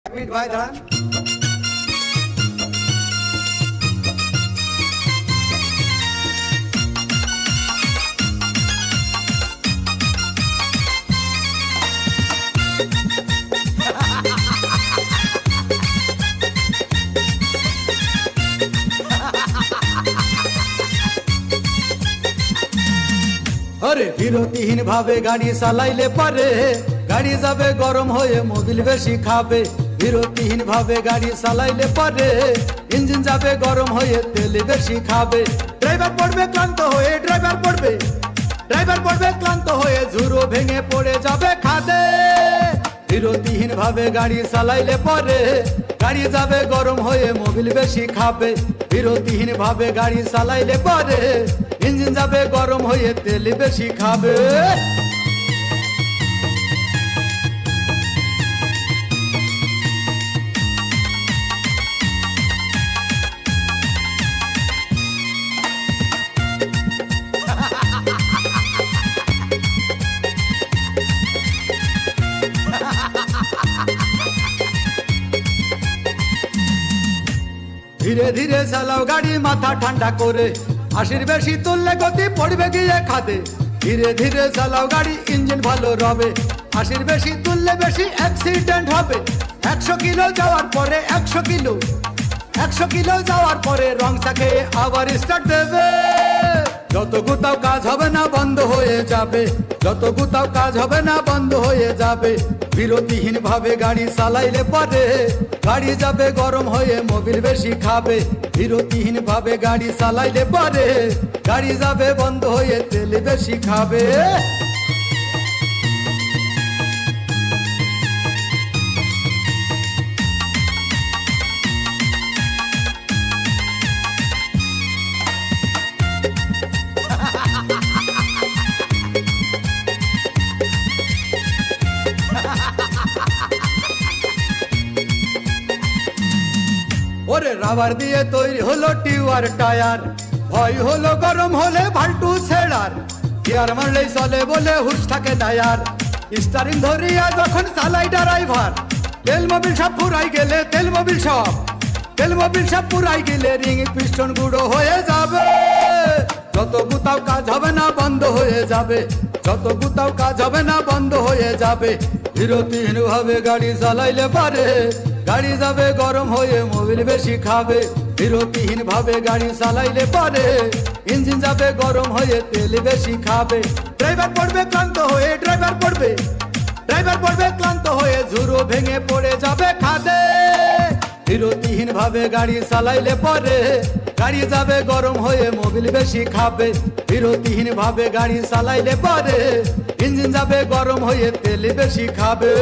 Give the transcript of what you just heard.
ভাই দাঁড়ান। আরে বিরতিহীন ভাবে গাড়ি চালাইলে পারে গাড়ি যাবে গরম হয়ে মোবিল বেশি খাবে। বিরতিহীন ভাবে গাড়ি চালাইলে পারে ইঞ্জিন যাবে গরম হয়ে তেল বেশি খাবে। ড্রাইভার পড়বে ক্লান্ত হয়ে ড্রাইভার পড়বে ক্লান্ত হয়ে ঝুরো ভেঙে পড়ে যাবে খাদে। বিরতিহীন ভাবে গাড়ি চালাইলে পরে গাড়ি যাবে গরম হয়ে মোবিল বেশি খাবে। বিরতিহীন ভাবে গাড়ি চালাইলে পরে ইঞ্জিন যাবে গরম হয়ে তেল বেশি খাবে। ধীরে ধীরে চালাও গাড়ি মাথা ঠান্ডা করে, 80 বেশি তুললে গতি পড়বে গিয়ে খাদে। ধীরে ধীরে চালাও গাড়ি ইঞ্জিন ভালো রবে, 80 বেশি তুললে বেশি অ্যাক্সিডেন্ট হবে। 100 কিলো যাওয়ার পরে 100 কিলো যাওয়ার পরে রং চাকে আবার স্টার্ট দেবে। যত গুতাও কাজ হবে না বন্ধ হয়ে যাবে, যত গুতাও কাজ হবে না বন্ধ হয়ে যাবে। বিরতিহীন ভাবে গাড়ি চালাইলে পরে গাড়ি যাবে গরম হয়ে মোবিল বেশি খাবে। বিরতিহীন ভাবে গাড়ি চালাইলে পরে গাড়ি যাবে বন্ধ হয়ে তেল বেশি খাবে। ওরে রাবার দিয়ে তৈরি হলো টিউয়ার টায়ার, ভয় হলো গরম হলে ভাল্টু ছেড়ার। গিয়ার মারলেই চলে বলে হুশ থাকে ডায়ার, স্টারিং ধরিয়া যখন চালাই ড্রাইভার। তেল মোবিল সব পুরাই গেলে তেল মোবিল সব পুরাই গেলে রিং পিস্টন গুঁড়ো হয়ে যাবে। যত গুতাও কাজ হবে না বন্ধ হয়ে যাবে, যত গুতাও কাজ হবে না বন্ধ হয়ে যাবে। বিরতিহীন ভাবে গাড়ি চালাইলে পারে গাড়ি যাবে গরম হয়ে মোবিল বেশি খাবে। বিরতিহীন ভাবে গাড়ি চালাইলে পারে ইঞ্জিন যাবে গরম হয়ে তেল বেশি খাবে। ড্রাইভার পড়বে ক্লান্ত হয়ে ড্রাইভার পড়বে ক্লান্ত হয়ে ঝুরো ভেঙে পড়ে যাবে খাদে। বিরতিহীন ভাবে গাড়ি চালাইলে পরে গাড়ি যাবে গরম হয়ে মোবিল বেশি খাবে। বিরতিহীন ভাবে গাড়ি চালাইলে পরে ইঞ্জিন যাবে গরম হয়ে তেল বেশি খাবে।